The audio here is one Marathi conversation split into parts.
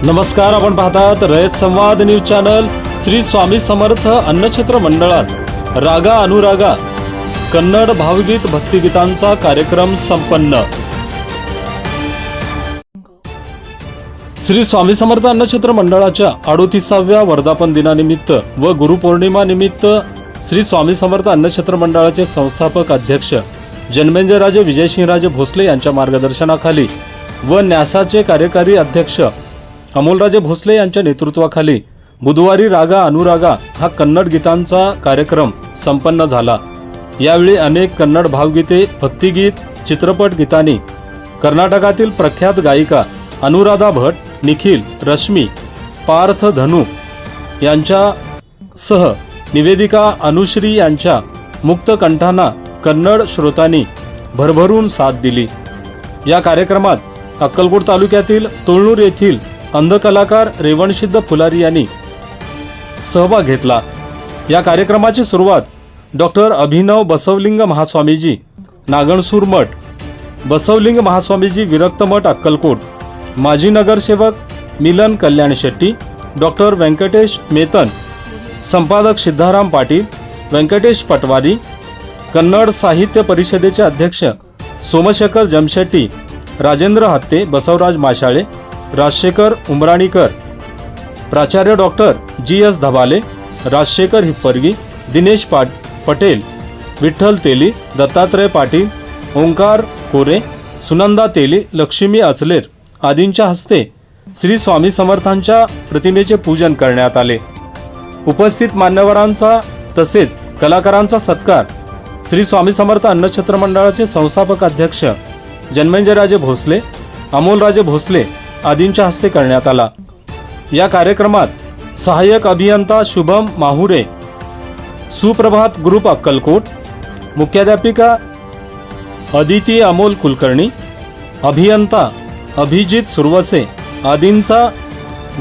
नमस्कार, आपण पाहतात रयत संवाद न्यूज चॅनल। श्री स्वामी समर्थ अन्नछत्र मंडळात रागा अनुरागा कन्नड भावगीत भक्तिगीतांचा कार्यक्रम संपन्न। श्री स्वामी समर्थ अन्नछत्र मंडळाच्या 38व्या वर्धापन दिनानिमित्त व गुरुपौर्णिमा निमित्त श्री स्वामी समर्थ अन्नछत्र मंडळाचे संस्थापक अध्यक्ष जन्मेजयराजे विजयसिंहराजे भोसले यांच्या मार्गदर्शनाखाली व न्यासाचे कार्यकारी अध्यक्ष अमोलराजे भोसले यांच्या नेतृत्वाखाली बुधवारी रागा अनुरागा हा कन्नड गीतांचा कार्यक्रम संपन्न झाला। यावेळी अनेक कन्नड भावगीते, भक्तिगीत, चित्रपट गीतांनी कर्नाटकातील प्रख्यात गायिका अनुराधा भट, निखिल, रश्मी, पार्थ धनु यांच्यासह निवेदिका अनुश्री यांच्या मुक्त कंठांना कन्नड श्रोतांनी भरभरून साथ दिली। या कार्यक्रमात अक्कलकोट तालुक्यातील तोळनूर येथील अंध कलाकार रेवणसिद्ध फुलारी यांनी सहभाग घेतला। या कार्यक्रमाची सुरुवात डॉक्टर अभिनव बसवलिंग महास्वामीजी नागणसूर मठ, बसवलिंग महास्वामीजी विरक्त मठ अक्कलकोट, माजी नगरसेवक मिलन कल्याण शेट्टी, डॉक्टर व्यंकटेश मेतन, संपादक सिद्धाराम पाटील, व्यंकटेश पटवारी, कन्नड साहित्य परिषदेचे अध्यक्ष सोमशेखर जमशेट्टी, राजेंद्र हत्ते, बसवराज माशाळे, राजशेखर उमराणीकर, प्राचार्य डॉक्टर GS धबाले, राजशेखर हिप्परगी, दिनेश पटेल, विठ्ठल तेली, दत्तात्रय पाटील, ओंकार कोरे, सुनंदा तेली, लक्ष्मी अचलेर आदींच्या हस्ते श्री स्वामी समर्थांच्या प्रतिमेचे पूजन करण्यात आले। उपस्थित मान्यवरांचा तसेच कलाकारांचा सत्कार श्री स्वामी समर्थ अन्नछत्र मंडळाचे संस्थापक अध्यक्ष जन्मेजयराजे भोसले, अमोलराजे भोसले आदींच्या हस्ते करण्यात आला। या कार्यक्रमात सहाय्यक अभियंता शुभम माहुरे, सुप्रभात ग्रुप अक्कलकोट, मुख्याध्यापिका अदिती अमोल कुलकर्णी, अभियंता अभिजित सुरवसे आदींचा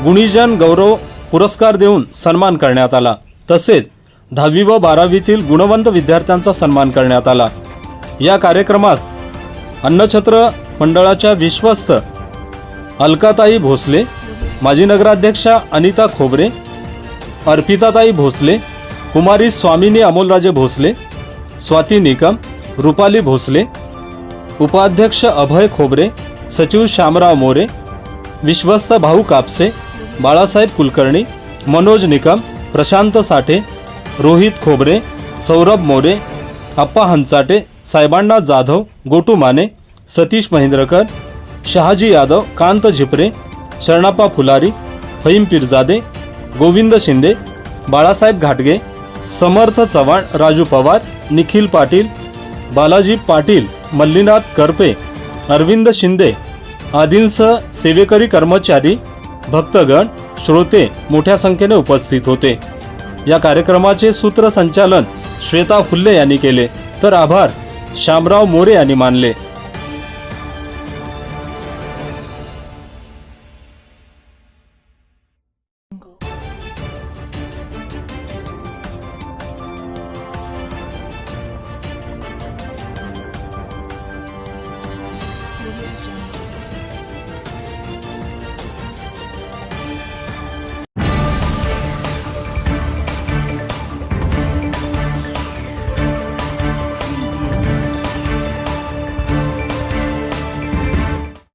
गुणीजन गौरव पुरस्कार देऊन सन्मान करण्यात आला। तसेच 10वी व 12वीतील गुणवंत विद्यार्थ्यांचा सन्मान करण्यात आला। या कार्यक्रमास अन्नछत्र मंडळाच्या विश्वस्त अलकाताई भोसले, माजी नगराध्यक्षा अनिता खोबरे, अर्पिताताई भोसले, कुमारी स्वामिनी अमोलराजे भोसले, स्वाती निकम, रुपाली भोसले, उपाध्यक्ष अभय खोबरे, सचिव श्यामराव मोरे, विश्वस्त भाऊ कापसे, बाळासाहेब कुलकर्णी, मनोज निकम, प्रशांत साठे, रोहित खोबरे, सौरभ मोरे, अप्पा हंचाटे, साहेबांना जाधव, गोटू माने, सतीश महेंद्रकर, शहाजी यादव, कांत झिपरे, शरणाप्पा फुलारी, फहीम पिरजादे, गोविंद शिंदे, बाळासाहेब घाटगे, समर्थ चव्हाण, राजू पवार, निखिल पाटील, बालाजी पाटील, मल्लीनाथ करपे, अरविंद शिंदे आदींसह सेवेकरी कर्मचारी, भक्तगण, श्रोते मोठ्या संख्येने उपस्थित होते। या कार्यक्रमाचे सूत्रसंचालन श्वेता फुल्ले यांनी केले, तर आभार श्यामराव मोरे यांनी मानले।